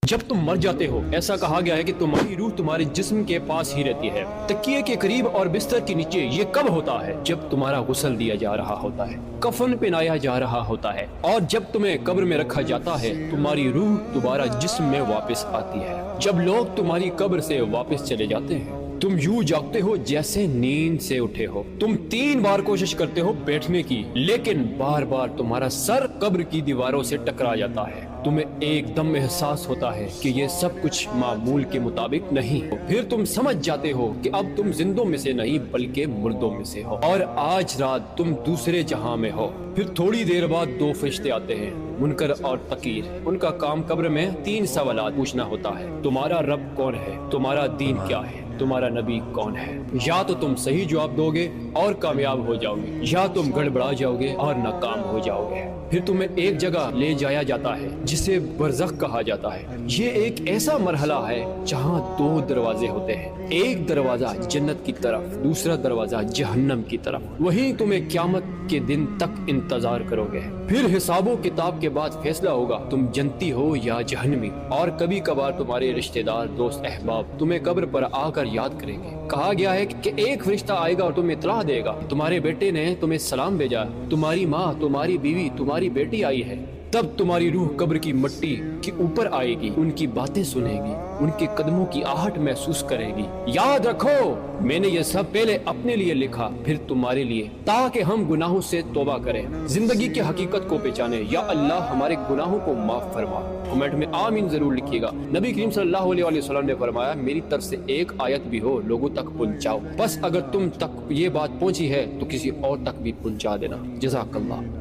جب تم مر جاتے ہو ایسا کہا گیا ہے کہ تمہاری روح تمہارے جسم کے پاس ہی رہتی ہے۔ تکیے کے قریب اور بستر کے نیچے یہ کب ہوتا ہے؟ جب تمہارا غسل دیا جا رہا ہوتا ہے، کفن پہنایا جا رہا ہوتا ہے، اور جب تمہیں قبر میں رکھا جاتا ہے تمہاری روح دوبارہ جسم میں واپس آتی ہے۔ جب لوگ تمہاری قبر سے واپس چلے جاتے ہیں تم یوں جاگتے ہو جیسے نیند سے اٹھے ہو۔ تم 3 بار کوشش کرتے ہو بیٹھنے کی، لیکن بار بار تمہارا سر قبر کی دیواروں سے ٹکرا جاتا ہے۔ تمہیں ایک دم احساس ہوتا ہے کہ یہ سب کچھ معمول کے مطابق نہیں۔ پھر تم سمجھ جاتے ہو کہ اب تم زندوں میں سے نہیں بلکہ مردوں میں سے ہو، اور آج رات تم دوسرے جہاں میں ہو۔ پھر تھوڑی دیر بعد 2 فرشتے آتے ہیں، منکر اور نکیر۔ ان کا کام قبر میں 3 سوالات پوچھنا ہوتا ہے۔ تمہارا رب کون ہے؟ تمہارا دین کیا ہے؟ تمہارا نبی کون ہے؟ یا تو تم صحیح جواب دو گے اور کامیاب ہو جاؤ گے، یا تم گڑبڑا جاؤ گے اور ناکام ہو جاؤ گے۔ پھر تمہیں ایک جگہ لے جایا جاتا ہے جسے برزخ کہا جاتا ہے۔ یہ ایک ایسا مرحلہ ہے جہاں 2 دروازے ہوتے ہیں، ایک دروازہ جنت کی طرف، دوسرا دروازہ جہنم کی طرف۔ وہیں تمہیں قیامت کے دن تک انتظار کرو گے۔ پھر حساب و کتاب کے بعد فیصلہ ہوگا تم جنتی ہو یا جہنمی۔ اور کبھی کبھار تمہارے رشتہ دار، دوست، احباب تمہیں قبر پر آ کر یاد کریں گے۔ کہا گیا ہے کہ ایک فرشتہ آئے گا اور تمہیں اطلاع دے گا تمہارے بیٹے نے تمہیں سلام بھیجا، تمہاری ماں، تمہاری بیوی، تمہاری بیٹی آئی ہے۔ تب تمہاری روح قبر کی مٹی کے اوپر آئے گی، ان کی باتیں سنے گی، ان کے قدموں کی آہٹ محسوس کرے گی۔ یاد رکھو میں نے یہ سب پہلے اپنے لیے لکھا پھر تمہارے لیے، تاکہ ہم گناہوں سے توبہ کریں، زندگی کی حقیقت کو پہچانیں۔ یا اللہ ہمارے گناہوں کو معاف فرما۔ کمنٹ میں آمین ضرور لکھیے گا۔ نبی کریم صلی اللہ علیہ وسلم نے فرمایا میری طرف سے ایک آیت بھی ہو لوگوں تک پہنچاؤ، بس اگر تم تک یہ بات پہنچی ہے تو کسی اور تک بھی پہنچا دینا۔ جزاک اللہ۔